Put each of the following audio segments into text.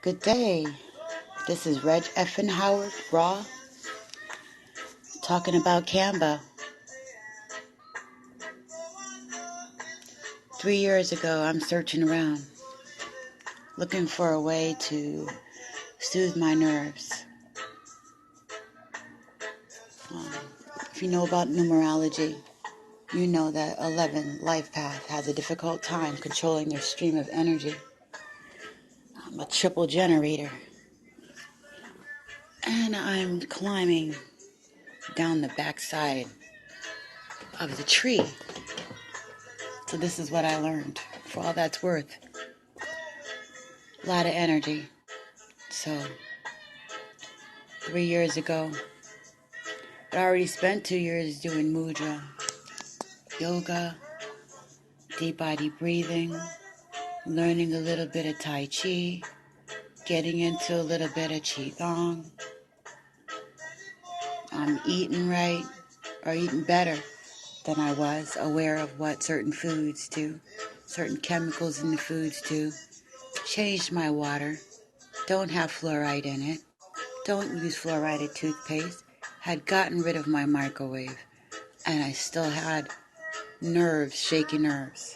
Good day. This is REGFNHOWARD Raw talking about Kambo. 3 years ago, I'm searching around, looking for a way to soothe my nerves. If you know about numerology, you know that 11 life path has a difficult time controlling your stream of energy. I'm a triple generator, and I'm climbing down the backside of the tree. So this is what I learned. For all that's worth, a lot of energy. So 3 years ago, I already spent 2 years doing mudra, yoga, deep body breathing, learning a little bit of Tai Chi, getting into a little bit of Qigong. I'm eating right, or eating better than I was, aware of what certain foods do, certain chemicals in the foods do. Changed my water, don't have fluoride in it, don't use fluoridated toothpaste, had gotten rid of my microwave, and I still had nerves, shaky nerves.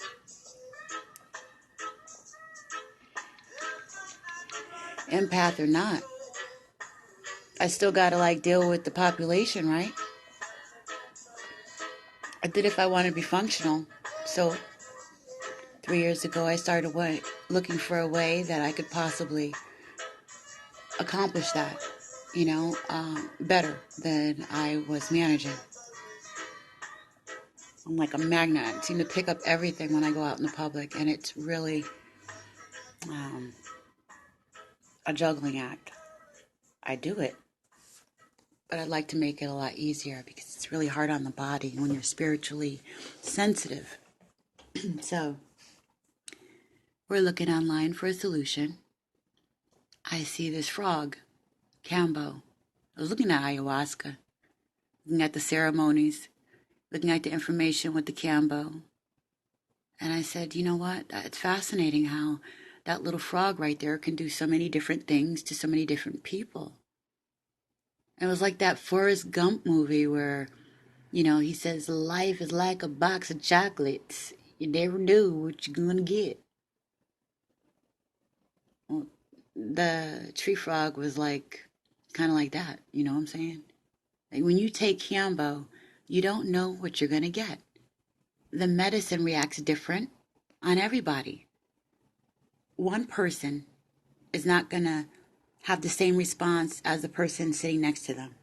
Empath or not, I still gotta deal with the population, right? I did if I want to be functional. So 3 years ago, I started looking for a way that I could possibly accomplish that, better than I was managing. I'm like a magnet. I seem to pick up everything when I go out in the public, and it's really a juggling act. I do it, but I'd like to make it a lot easier because it's really hard on the body when you're spiritually sensitive. So we're looking online for a solution. I see this frog, Kambo. I was looking at ayahuasca, looking at the ceremonies, looking at the information with the Kambo. And I said, you know what? It's fascinating how that little frog right there can do so many different things to so many different people. It was like that Forrest Gump movie where, he says life is like a box of chocolates. You never know what you're going to get. Well, the tree frog was kind of like that. You know what I'm saying? Like when you take Kambo, you don't know what you're going to get. The medicine reacts different on everybody. One person is not going to have the same response as the person sitting next to them.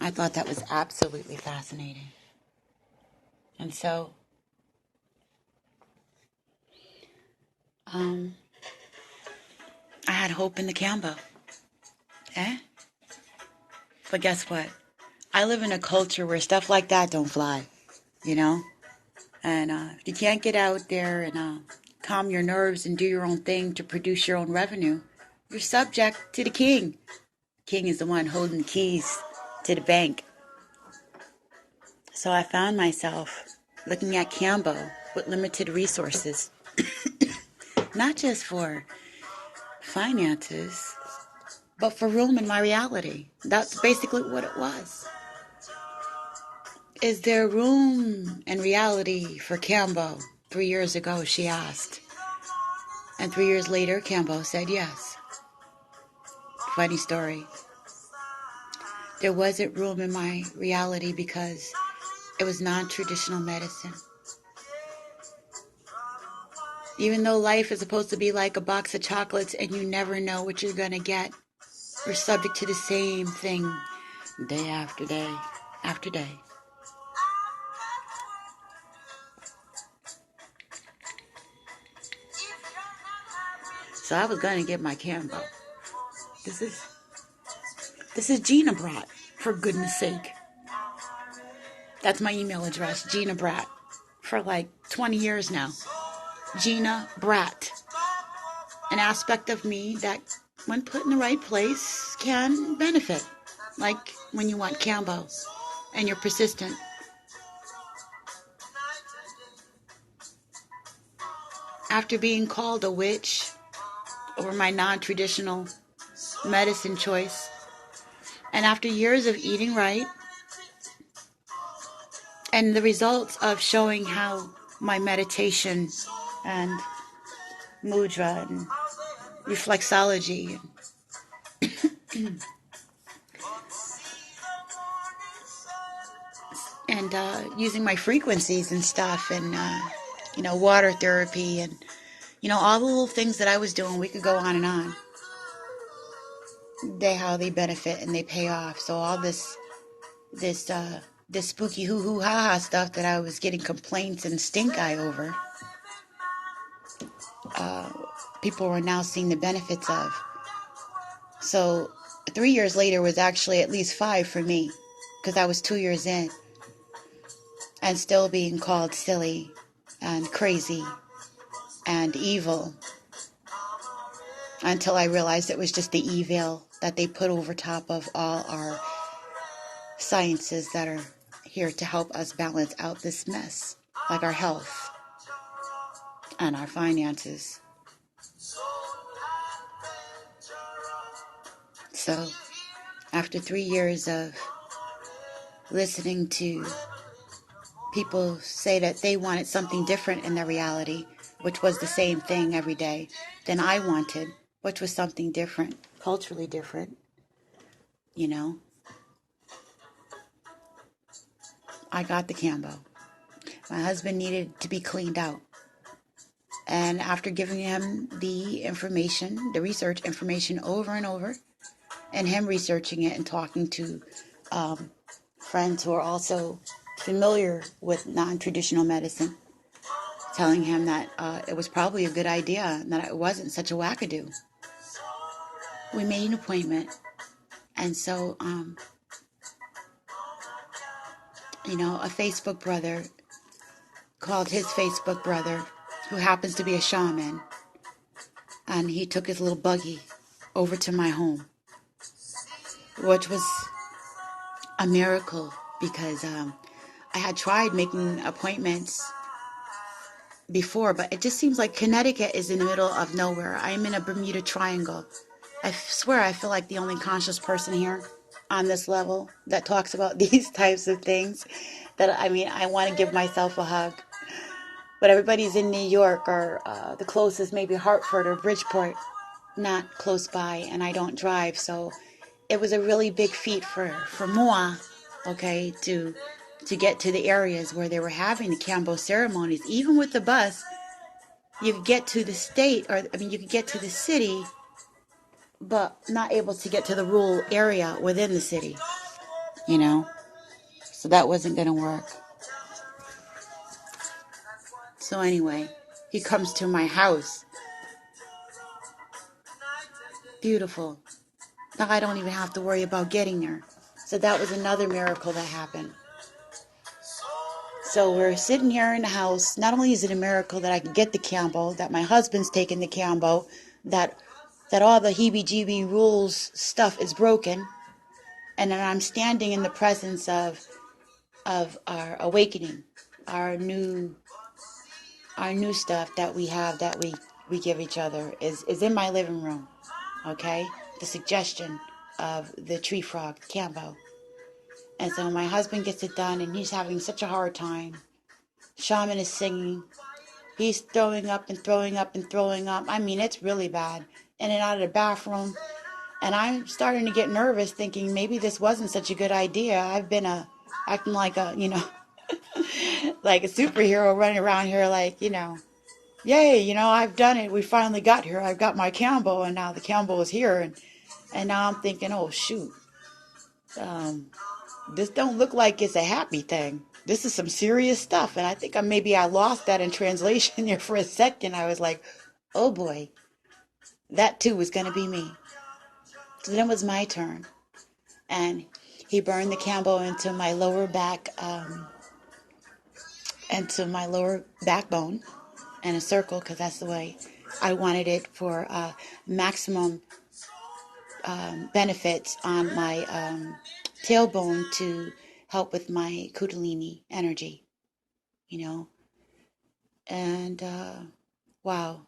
I thought that was absolutely fascinating. And so, I had hope in the Kambo. But guess what? I live in a culture where stuff like that don't fly, you know? And if you can't get out there and calm your nerves and do your own thing to produce your own revenue, you're subject to the king. King is the one holding the keys to the bank. So I found myself looking at Kambo with limited resources, not just for finances, but for room in my reality. That's basically what it was. Is there room in reality for Kambo? 3 years ago, she asked. And 3 years later, Kambo said yes. Funny story. There wasn't room in my reality because it was non-traditional medicine. Even though life is supposed to be like a box of chocolates and you never know what you're going to get, you're subject to the same thing day after day after day. So I was going to get my Kambo. This is Gina Brat, for goodness sake. That's my email address, Gina Brat, for 20 years now. Gina Brat. An aspect of me that, when put in the right place, can benefit. Like when you want Kambo and you're persistent. After being called a witch, over my non-traditional medicine choice. And after years of eating right and the results of showing how my meditation and mudra and reflexology and using my frequencies and stuff and, water therapy and, all the little things that I was doing, we could go on and on. How they benefit and they pay off. So all this spooky hoo-hoo ha-ha stuff that I was getting complaints and stink eye over, people were now seeing the benefits of. So 3 years later was actually at least 5 for me, because I was 2 years in and still being called silly and crazy and evil, until I realized it was just the evil that they put over top of all our sciences that are here to help us balance out this mess, like our health and our finances. So, after 3 years of listening to people say that they wanted something different in their reality, which was the same thing every day, than I wanted, which was something different, culturally different, I got the Kambo. My husband needed to be cleaned out. And after giving him the information, the research information over and over, and him researching it and talking to friends who are also familiar with non-traditional medicine, telling him that it was probably a good idea and that it wasn't such a wackadoo. We made an appointment. And so, a Facebook brother called his Facebook brother, who happens to be a shaman, and he took his little buggy over to my home, which was a miracle, because I had tried making appointments before, but it just seems like Connecticut is in the middle of nowhere. I'm in a Bermuda Triangle. I swear I feel like the only conscious person here on this level that talks about these types of things. I want to give myself a hug. But everybody's in New York, or the closest maybe Hartford or Bridgeport, not close by, and I don't drive. So it was a really big feat for moi, okay, to get to the areas where they were having the Kambo ceremonies. Even with the bus, you could get to the state, you could get to the city, but not able to get to the rural area within the city, So that wasn't going to work. So anyway, he comes to my house. Beautiful. Now I don't even have to worry about getting there. So that was another miracle that happened. So we're sitting here in the house. Not only is it a miracle that I can get the Kambo, that my husband's taking the Kambo, that all the heebie-jeebie rules stuff is broken, and then I'm standing in the presence of our awakening, our new stuff that we have, that we give each other, is in my living room. Okay, the suggestion of the tree frog Kambo. And so my husband gets it done, and he's having such a hard time. Shaman is singing. He's throwing up and throwing up and throwing up. It's really bad. In and out of the bathroom. And I'm starting to get nervous, thinking maybe this wasn't such a good idea. I've been acting like a, like a superhero, running around here like, yay, I've done it. We finally got here. I've got my Kambo, and now the Kambo is here. And now I'm thinking, oh, shoot. This don't look like it's a happy thing. This is some serious stuff. And I think I lost that in translation there for a second. I was like, oh boy, that too was going to be me. So then it was my turn. And he burned the Kambo into my lower back, into my lower backbone in a circle, because that's the way I wanted it, for maximum benefits on my tailbone, to help with my Kundalini energy, And wow,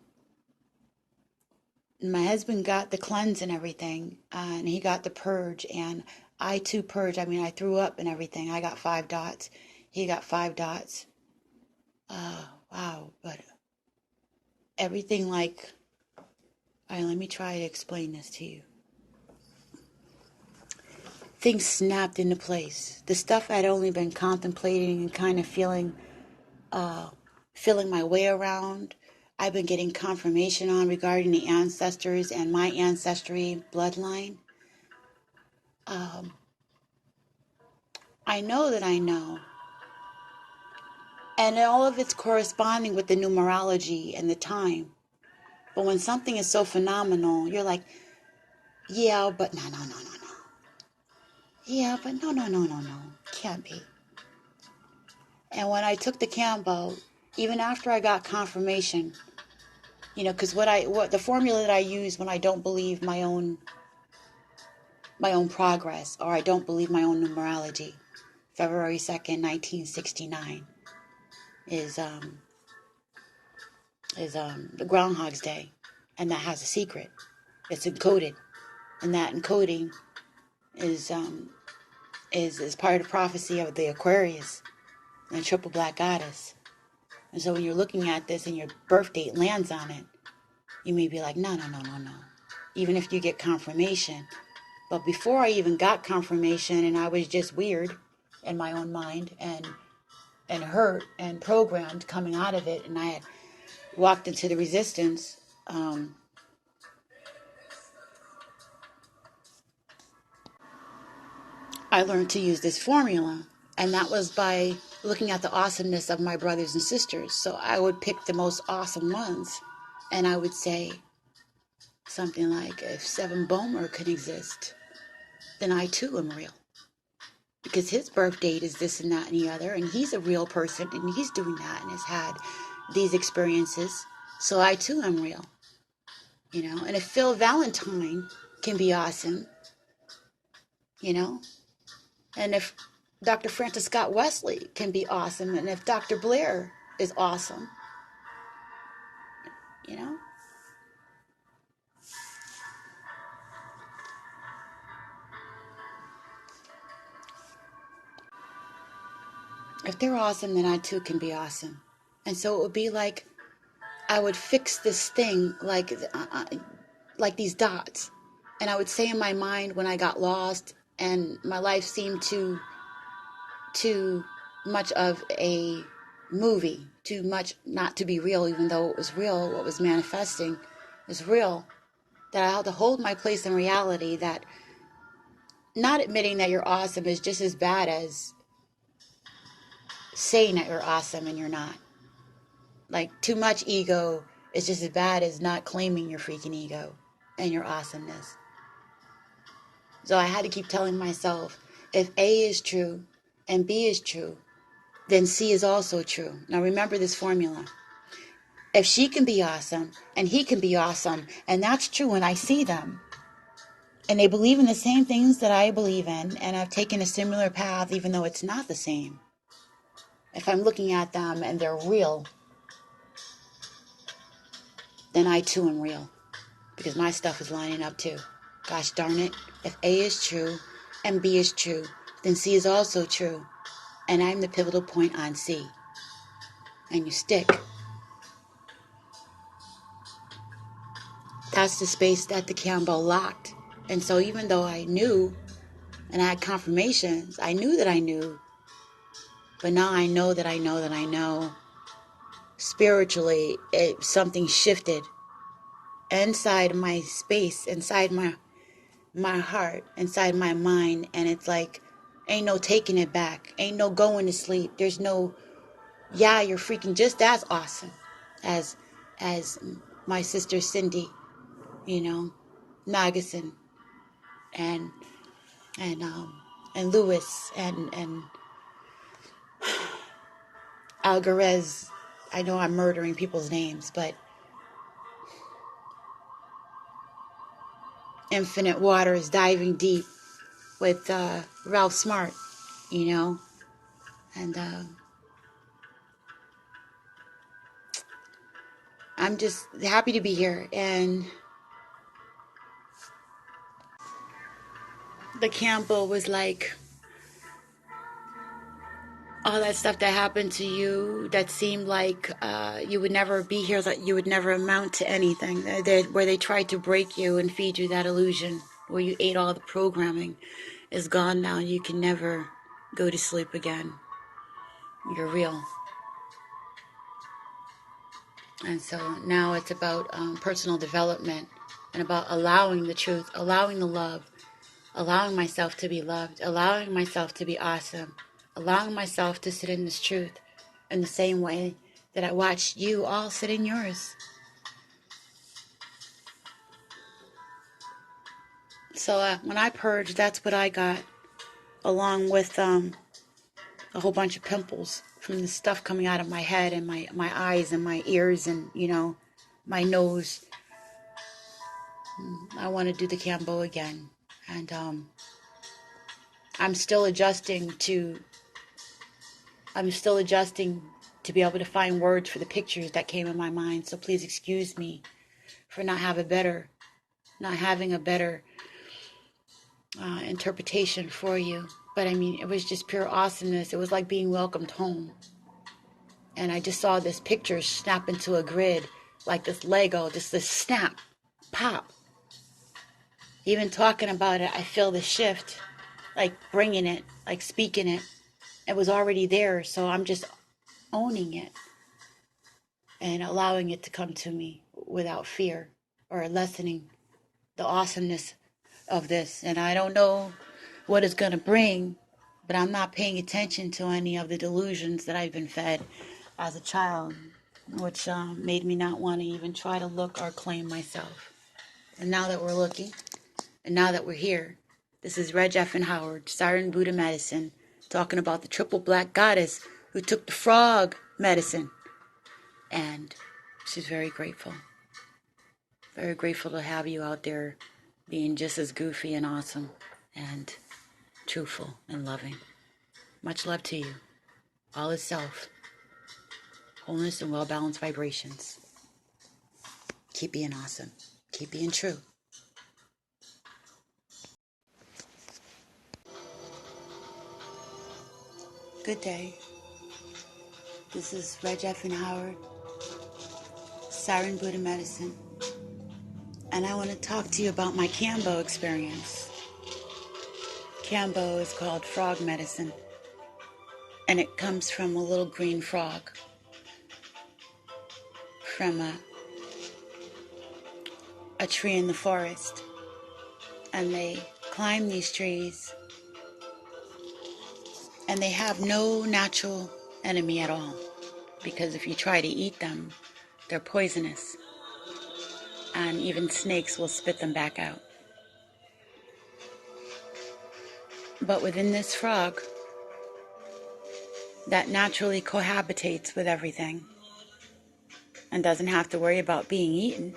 My husband got the cleanse and everything, and he got the purge, and I too purged. I mean, I threw up and everything. I got 5 dots. He got 5 dots. Wow, but everything like, all right, let me try to explain this to you. Things snapped into place. The stuff I'd only been contemplating and kind of feeling my way around, I've been getting confirmation on regarding the ancestors and my ancestry bloodline. I know that I know. And all of it's corresponding with the numerology and the time. But when something is so phenomenal, you're like, yeah, but no, no, no, no, no. Yeah, but no, no, no, no, no. Can't be. And when I took the Kambo, even after I got confirmation, because what the formula that I use when I don't believe my own progress, or I don't believe my own numerology, February 2nd, 1969, is the Groundhog's Day, and that has a secret. It's encoded, and that encoding is part of the prophecy of the Aquarius and the triple black goddess. And so when you're looking at this and your birth date lands on it, you may be like, no, no, no, no, no. Even if you get confirmation. But before I even got confirmation, and I was just weird in my own mind and hurt and programmed coming out of it, and I had walked into the resistance, I learned to use this formula. And that was by looking at the awesomeness of my brothers and sisters. So I would pick the most awesome ones. And I would say something like, if Seven Bomer could exist, then I too am real. Because his birth date is this and that and the other. And he's a real person. And he's doing that and has had these experiences. So I too am real. And if Phil Valentine can be awesome, and if Dr. Francis Scott Wesley can be awesome, and if Dr. Blair is awesome, if they're awesome, then I too can be awesome. And so it would be like I would fix this thing like these dots. And I would say in my mind when I got lost and my life seemed too much of a movie, too much not to be real, even though it was real, what was manifesting is real, that I had to hold my place in reality, that not admitting that you're awesome is just as bad as saying that you're awesome and you're not. Like, too much ego is just as bad as not claiming your freaking ego and your awesomeness. So I had to keep telling myself, if A is true and B is true, then C is also true. Now remember this formula. If she can be awesome and he can be awesome, and that's true when I see them, and they believe in the same things that I believe in, and I've taken a similar path even though it's not the same. If I'm looking at them and they're real, then I too am real. Because my stuff is lining up too. Gosh darn it. If A is true and B is true, then C is also true. And I'm the pivotal point on C. And you stick. That's the space that the Kambo locked. And so even though I knew and I had confirmations, I knew that I knew. But now I know that I know that I know. Spiritually, something shifted inside my space, inside my heart, inside my mind, and it's like, ain't no taking it back, ain't no going to sleep. There's no, yeah, you're freaking just as awesome as my sister Cindy, Magasin, and Lewis and Algarez. I know I'm murdering people's names, but Infinite Waters, Diving Deep with Ralph Smart, and I'm just happy to be here. And the Kambo was like all that stuff that happened to you that seemed like you would never be here, that you would never amount to anything, where they tried to break you and feed you that illusion, where you ate all the programming, is gone now. You can never go to sleep again. You're real. And so now it's about personal development and about allowing the truth, allowing the love, allowing myself to be loved, allowing myself to be awesome, allowing myself to sit in this truth in the same way that I watched you all sit in yours. So when I purged, that's what I got, along with a whole bunch of pimples from the stuff coming out of my head and my eyes and my ears and, my nose. I want to do the Kambo again. And I'm still adjusting to be able to find words for the pictures that came in my mind. So please excuse me for not having a better interpretation for you. But I mean, it was just pure awesomeness. It was like being welcomed home. And I just saw this picture snap into a grid, like this Lego, just this snap, pop. Even talking about it, I feel the shift, like bringing it, like speaking it. It was already there, so I'm just owning it and allowing it to come to me without fear or lessening the awesomeness of this. And I don't know what it's going to bring, but I'm not paying attention to any of the delusions that I've been fed as a child, which made me not want to even try to look or claim myself. And now that we're looking, and now that we're here, this is REGFNHOWARD, Siren Buddha Medicine, talking about the triple black goddess who took the frog medicine. And she's very grateful. Very grateful to have you out there being just as goofy and awesome and truthful and loving. Much love to you. All is self. Wholeness and well-balanced vibrations. Keep being awesome. Keep being true. Good day. This is REGFNHOWARD, Siren Buddha Medicine. And I want to talk to you about my Kambo experience. Kambo is called frog medicine. And it comes from a little green frog. From a tree in the forest. And they climb these trees. And they have no natural enemy at all. Because if you try to eat them, they're poisonous. And even snakes will spit them back out. But within this frog that naturally cohabitates with everything and doesn't have to worry about being eaten,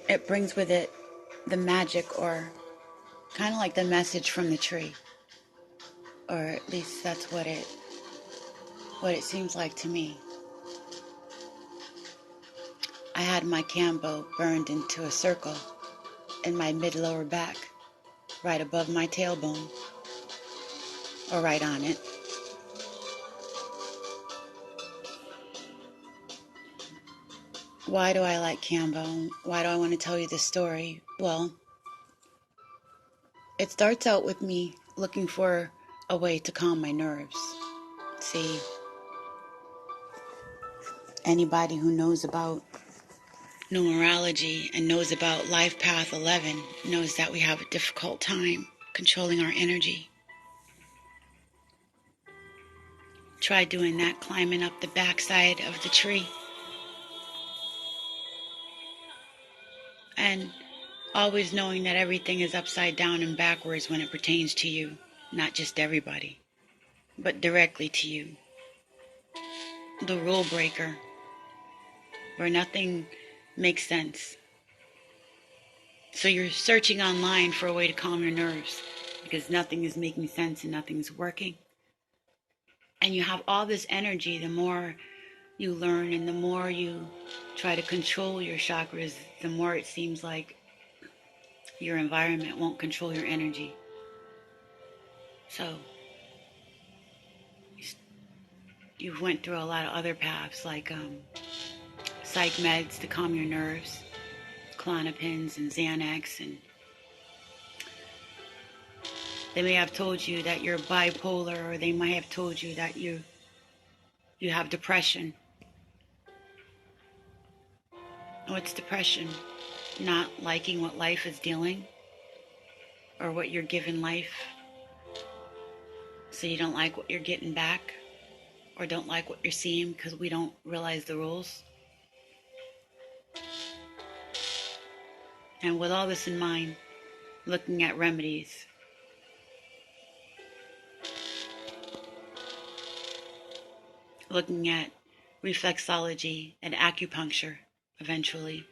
it brings with it the magic, or kind of like the message from the tree. Or at least that's what it seems like to me. I had my Kambo burned into a circle in my mid-lower back, right above my tailbone, or right on it. Why do I like Kambo? Why do I want to tell you this story? Well, it starts out with me looking for a way to calm my nerves. See, anybody who knows about numerology and knows about Life Path 11 knows that we have a difficult time controlling our energy. Try doing that, climbing up the backside of the tree. And always knowing that everything is upside down and backwards when it pertains to you. Not just everybody, but directly to you. The rule breaker, where nothing makes sense. So you're searching online for a way to calm your nerves because nothing is making sense and nothing's working. And you have all this energy. The more you learn and the more you try to control your chakras, the more it seems like Your environment won't control your energy. So you went through a lot of other paths like psych meds to calm your nerves, Klonopins and Xanax, and they may have told you that you're bipolar, or they might have told you that you have depression. What's depression? Not liking what life is dealing or what you're given life. So you don't like what you're getting back or don't like what you're seeing because we don't realize the rules. And with all this in mind, looking at remedies, looking at reflexology and acupuncture eventually,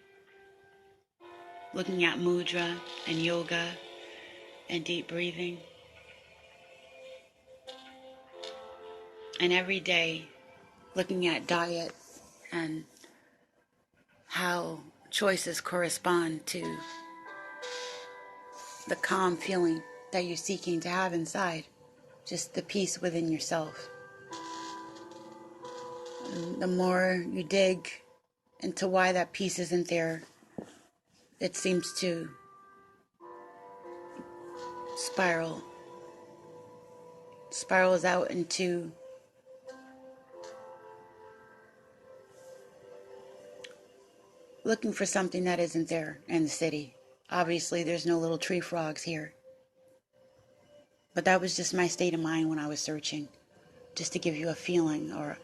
looking at mudra and yoga and deep breathing. And every day looking at diet and how choices correspond to the calm feeling that you're seeking to have inside, just the peace within yourself. And the more you dig into why that peace isn't there, it seems to spirals out into looking for something that isn't there in the city. Obviously, there's no little tree frogs here. But that was just my state of mind when I was searching, just to give you a feeling or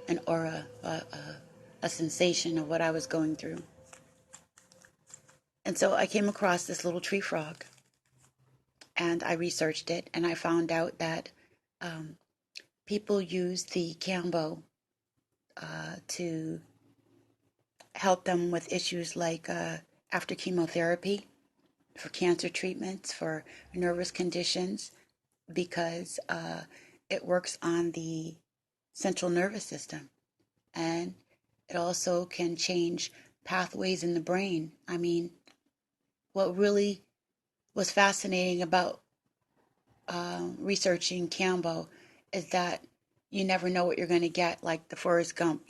an aura, a sensation of what I was going through. And so I came across this little tree frog, and I researched it, and I found out that people use the Kambo to help them with issues like after chemotherapy, for cancer treatments, for nervous conditions, because it works on the central nervous system, and it also can change pathways in the brain. I mean, what really was fascinating about researching Kambo is that you never know what you're going to get, like the Forrest Gump,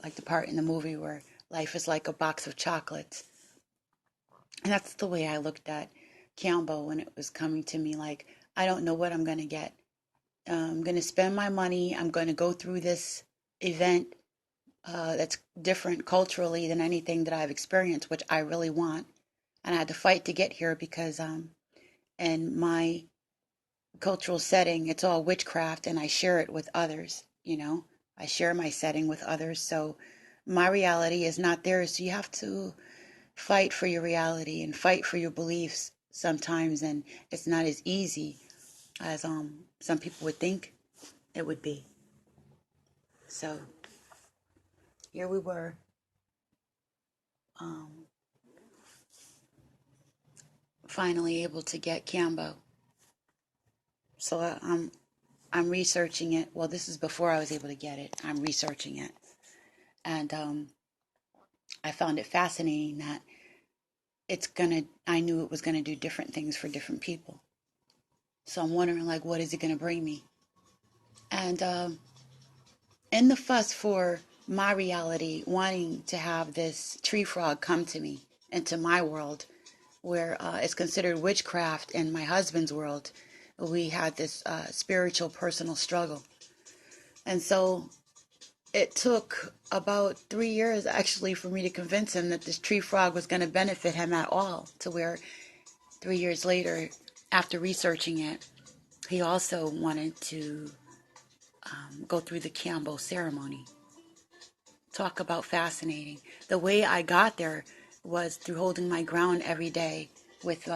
like the part in the movie where life is like a box of chocolates. And that's the way I looked at Kambo when it was coming to me, like, I don't know what I'm going to get. I'm going to spend my money. I'm going to go through this event that's different culturally than anything that I've experienced, which I really want. And I had to fight to get here because in my cultural setting, it's all witchcraft, and I share it with others. I share my setting with others. So my reality is not theirs. So you have to fight for your reality and fight for your beliefs sometimes. And it's not as easy as some people would think it would be. So here we were, finally able to get Kambo. So I'm researching it. Well, this is before I was able to get it. I'm researching it, and I found it fascinating that I knew it was gonna do different things for different people. So I'm wondering, like, what is it gonna bring me? And in the fuss for my reality, wanting to have this tree frog come to me into my world, where it's considered witchcraft in my husband's world, we had this spiritual personal struggle. And so it took about 3 years actually for me to convince him that this tree frog was going to benefit him at all, to where 3 years later, after researching it, he also wanted to go through the Kambo ceremony. Talk about fascinating. The way I got there was through holding my ground every day with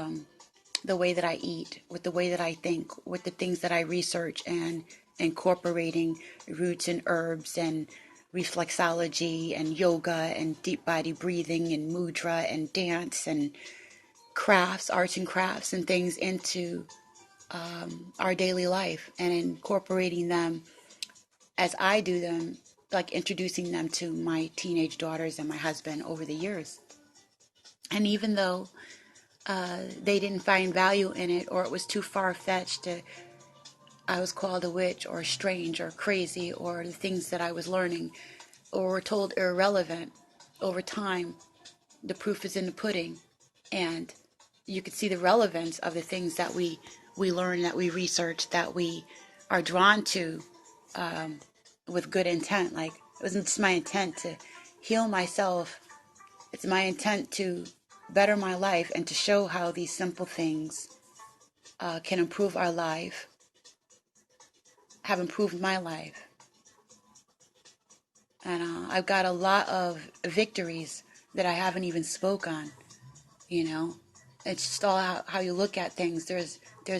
the way that I eat, with the way that I think, with the things that I research, and incorporating roots and herbs and reflexology and yoga and deep body breathing and mudra and dance and crafts, arts and crafts and things into our daily life, and incorporating them as I do them, like introducing them to my teenage daughters and my husband over the years. And even though they didn't find value in it, or it was too far-fetched. I was called a witch or strange or crazy, or the things that I was learning or were told irrelevant. Over time, the proof is in the pudding, and you could see the relevance of the things that we learn, that we research, that we are drawn to with good intent. Like, it wasn't just my intent to heal myself. It's my intent to better my life and to show how these simple things can improve our life, have improved my life. And I've got a lot of victories that I haven't even spoke on, you know. It's just all how you look at things. There's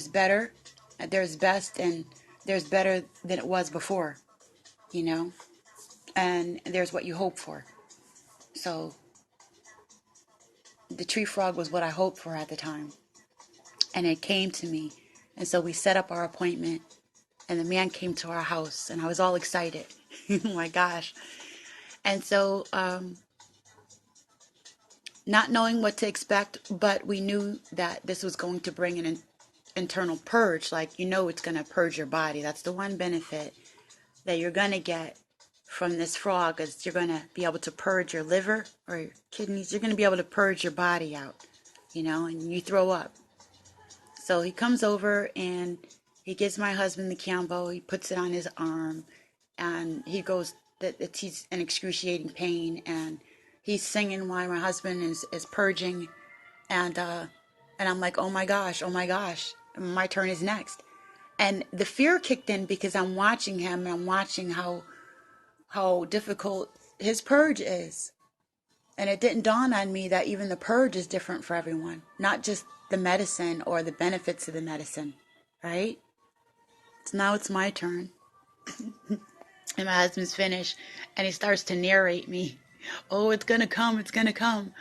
better, there's best, and there's better than it was before, you know. And there's what you hope for. So the tree frog was what I hoped for at the time. And it came to me. And so we set up our appointment, and the man came to our house, and I was all excited. Oh my gosh. And so, not knowing what to expect, but we knew that this was going to bring an internal purge. Like, you know, it's going to purge your body. That's the one benefit that you're going to get from this frog, is you're going to be able to purge your liver or your kidneys. You're going to be able to purge your body out, you know, and you throw up. So he comes over and he gives my husband the Kambo. He puts it on his arm, and he goes that he's in excruciating pain, and he's singing while my husband is purging, and I'm like, oh my gosh, my turn is next. And the fear kicked in because I'm watching him, and I'm watching how difficult his purge is. And it didn't dawn on me that even the purge is different for everyone, not just the medicine or the benefits of the medicine, right? So now it's my turn. And my husband's finished, and he starts to narrate me. Oh, it's going to come, it's going to come.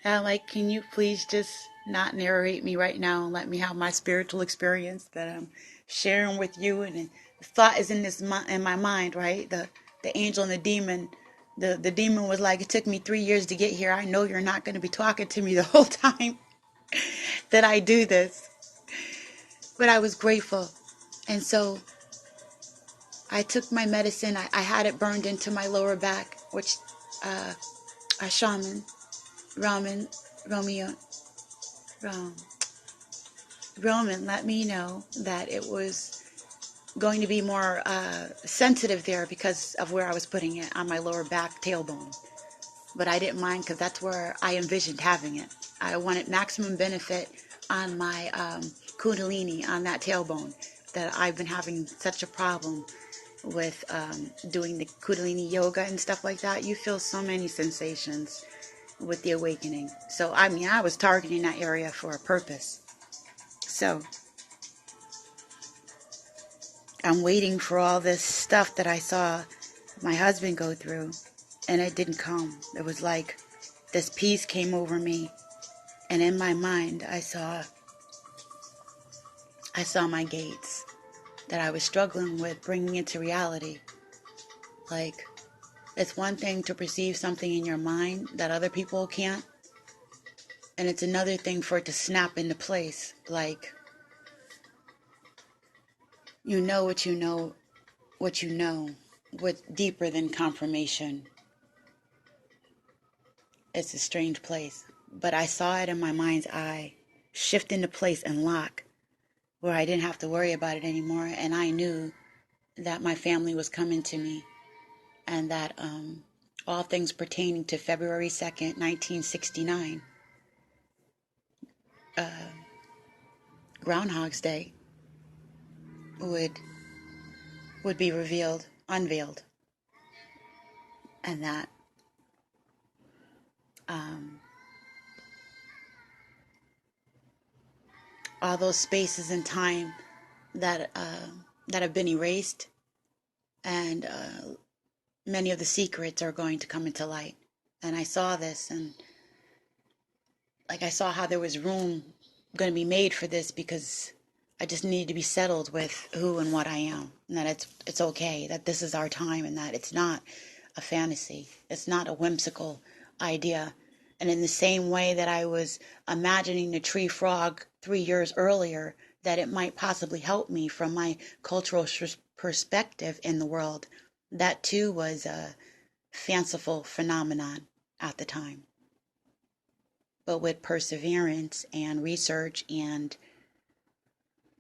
And I'm like, can you please just not narrate me right now and let me have my spiritual experience that I'm sharing with you? And the thought is in my mind, right? The angel and the demon. The demon was like, it took me 3 years to get here. I know you're not going to be talking to me the whole time that I do this. But I was grateful. And so I took my medicine. I had it burned into my lower back, which a shaman, Roman let me know that it was going to be more sensitive there because of where I was putting it, on my lower back tailbone. But I didn't mind, because that's where I envisioned having it. I wanted maximum benefit on my kundalini, on that tailbone, that I've been having such a problem with doing the kundalini yoga and stuff like that. You feel so many sensations with the awakening. So, I mean, I was targeting that area for a purpose. So, I'm waiting for all this stuff that I saw my husband go through, and it didn't come. It was like this peace came over me, and in my mind, I saw my gates that I was struggling with bringing into reality. Like, it's one thing to perceive something in your mind that other people can't, and it's another thing for it to snap into place. Like, you know what you know, with deeper than confirmation. It's a strange place. But I saw it in my mind's eye, shift into place and lock, where I didn't have to worry about it anymore. And I knew that my family was coming to me, and that all things pertaining to February 2nd, 1969, Groundhog's Day, would be unveiled, and that all those spaces in time that have been erased, and many of the secrets are going to come into light. And I saw this, and like, I saw how there was room going to be made for this, because I just needed to be settled with who and what I am, and that it's okay, that this is our time, and that it's not a fantasy, it's not a whimsical idea, And in the same way that I was imagining the tree frog 3 years earlier, that it might possibly help me from my cultural perspective in the world, that too was a fanciful phenomenon at the time. But with perseverance and research and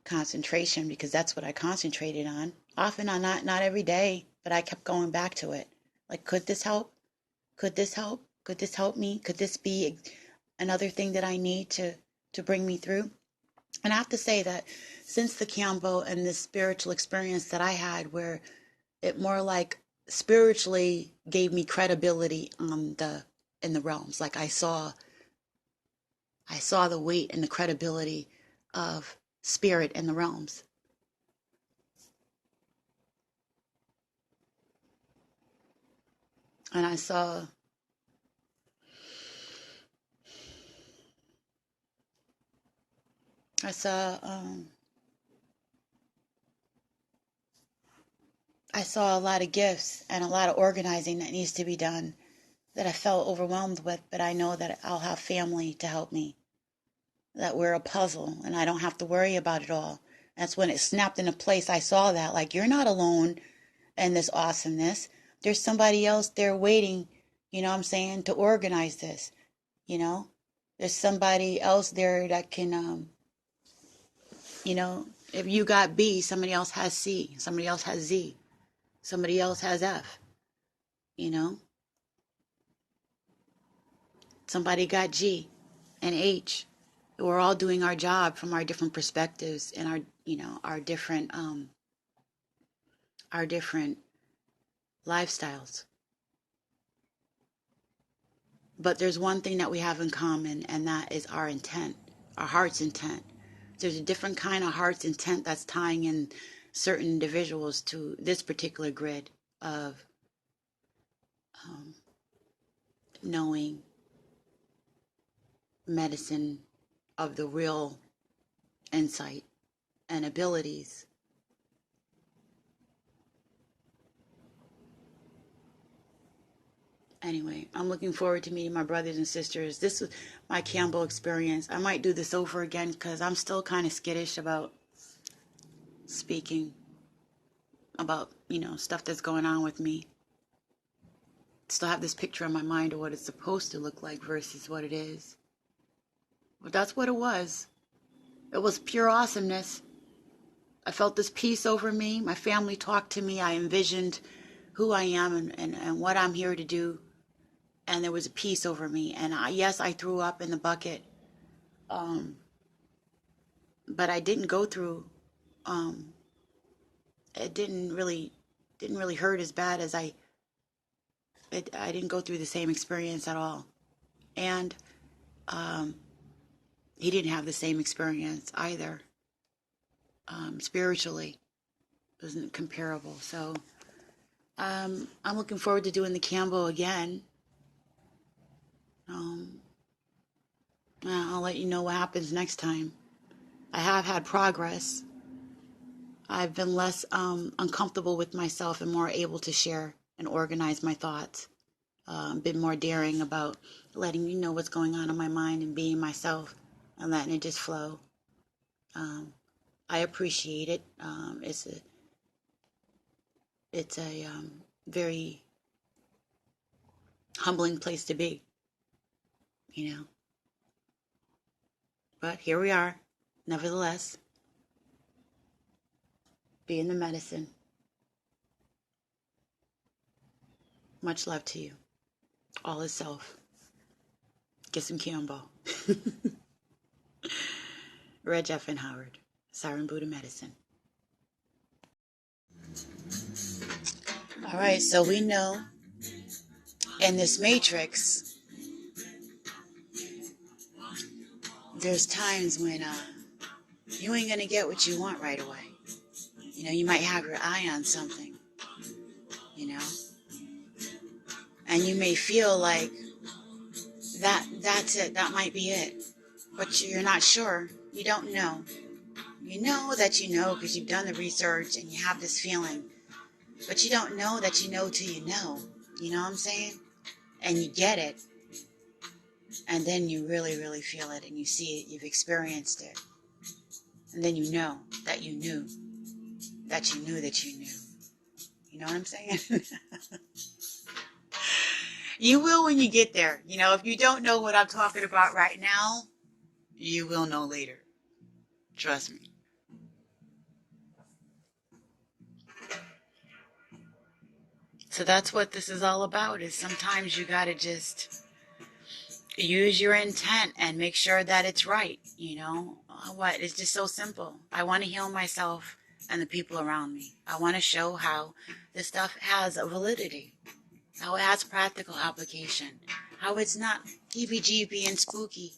concentration, because that's what I concentrated on, often on, not every day, but I kept going back to it. Like, could this help? Could this help? Could this help me? Could this be another thing that I need to bring me through? And I have to say that since the Kambo and this spiritual experience that I had, where it more like spiritually gave me credibility on in the realms. Like I saw the weight and the credibility of spirit in the realms. And I saw I saw a lot of gifts and a lot of organizing that needs to be done that I felt overwhelmed with, but I know that I'll have family to help me, that we're a puzzle and I don't have to worry about it all. That's when it snapped into place. I saw that, like, you're not alone in this awesomeness. There's somebody else there waiting, you know what I'm saying, to organize this, you know? There's somebody else there that can, you know, if you got B, somebody else has C, somebody else has Z, somebody else has F, you know? Somebody got G and H. We're all doing our job from our different perspectives and our, you know, our different lifestyles. But there's one thing that we have in common, and that is our intent, our heart's intent. There's a different kind of heart's intent that's tying in certain individuals to this particular grid of knowing medicine, of the real insight and abilities. Anyway, I'm looking forward to meeting my brothers and sisters. This was my Kambo experience. I might do this over again because I'm still kind of skittish about speaking about, you know, stuff that's going on with me. Still have this picture in my mind of what it's supposed to look like versus what it is. But that's what it was. It was pure awesomeness. I felt this peace over me. My family talked to me. I envisioned who I am and what I'm here to do. And there was a peace over me. And yes, I threw up in the bucket. But I didn't go through, it didn't really hurt as bad as I didn't go through the same experience at all. And he didn't have the same experience either. Spiritually, it wasn't comparable. So I'm looking forward to doing the Kambo again. I'll let you know what happens next time. I have had progress. I've been less uncomfortable with myself and more able to share and organize my thoughts. Been more daring about letting you know what's going on in my mind and being myself and letting it just flow. I appreciate it. It's a very humbling place to be, you know. But here we are, nevertheless, being the medicine. Much love to you. All is self. Get some Kambo. REGFNHOWARD, Siren Buddha Medicine. All right, so we know in this matrix, there's times when you ain't gonna get what you want right away. You know, you might have your eye on something, you know, and you may feel like that's it, that might be it, but you're not sure. You don't know. You know that you know because you've done the research and you have this feeling, but you don't know that you know till you know. You know what I'm saying? And you get it. And then you really, really feel it and you see it, you've experienced it. And then you know that you knew that you knew that you knew. You know what I'm saying? You will when you get there. You know, if you don't know what I'm talking about right now, you will know later. Trust me. So that's what this is all about, is sometimes you got to just use your intent and make sure that it's right. You know, what? It's just so simple. I want to heal myself and the people around me. I want to show how this stuff has a validity, how it has practical application, how it's not heebie-jeebie and spooky.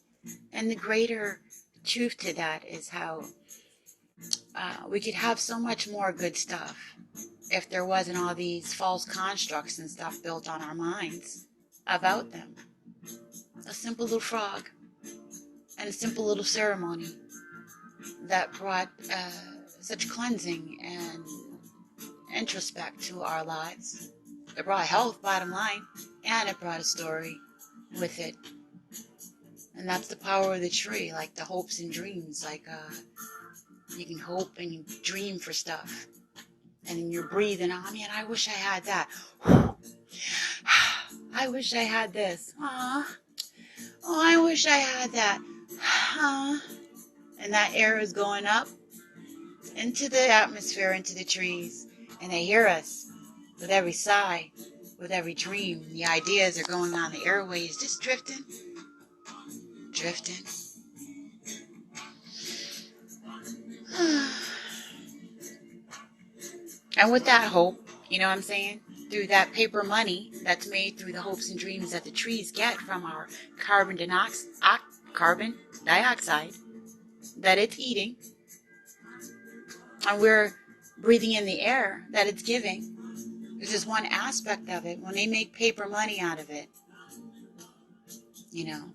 And the greater truth to that is how we could have so much more good stuff if there wasn't all these false constructs and stuff built on our minds about them. A simple little frog and a simple little ceremony that brought such cleansing and introspect to our lives. It brought health, bottom line, and it brought a story with it. And that's the power of the tree, like the hopes and dreams. Like you can hope and you dream for stuff. And then you're breathing, oh man, I wish I had that. I wish I had this. Aww. Oh, I wish I had that. And that air is going up into the atmosphere, into the trees. And they hear us with every sigh, with every dream. The ideas are going on the airways, just drifting, drifting. And with that hope, you know what I'm saying? Through that paper money that's made through the hopes and dreams that the trees get from our carbon dioxide that it's eating, and we're breathing in the air that it's giving. This is one aspect of it. When they make paper money out of it, you know,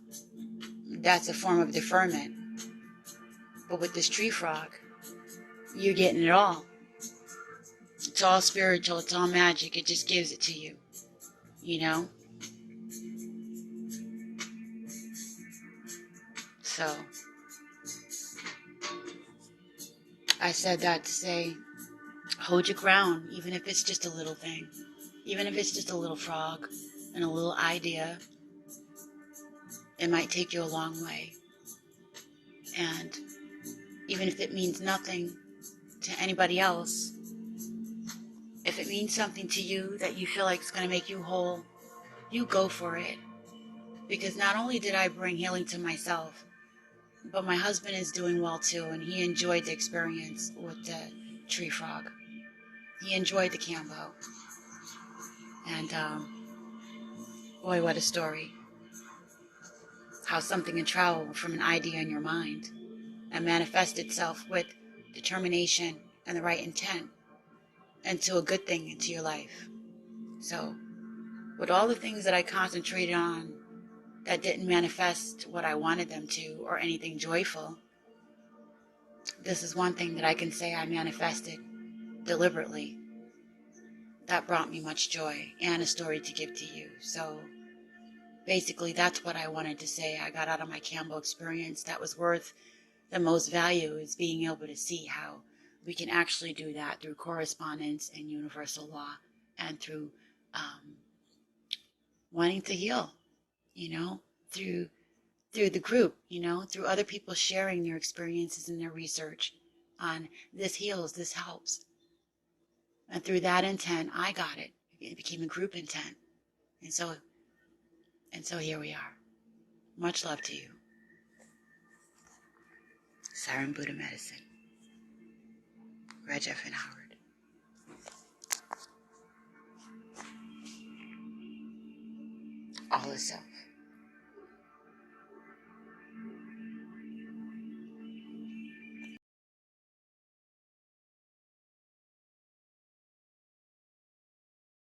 that's a form of deferment. But with this tree frog, you're getting it all. It's all spiritual. It's all magic. It just gives it to you, you know? So, I said that to say, hold your ground, even if it's just a little thing. Even if it's just a little frog and a little idea. It might take you a long way. And even if it means nothing to anybody else, if it means something to you that you feel like it's going to make you whole, you go for it. Because not only did I bring healing to myself, but my husband is doing well too, and he enjoyed the experience with the tree frog. He enjoyed the Kambo. And boy, what a story. How something can travel from an idea in your mind and manifest itself with determination and the right intent into a good thing into your life. So, with all the things that I concentrated on that didn't manifest what I wanted them to or anything joyful, this is one thing that I can say I manifested deliberately that brought me much joy and a story to give to you. So basically that's what I wanted to say I got out of my Kambo experience that was worth the most value, is being able to see how we can actually do that through correspondence and universal law, and through wanting to heal, you know, through the group, you know, through other people sharing their experiences and their research on this heals, this helps. And through that intent, I got it. It became a group intent. And so here we are. Much love to you. Siren Buddha Medicine. REGFNHOWARD. All is self.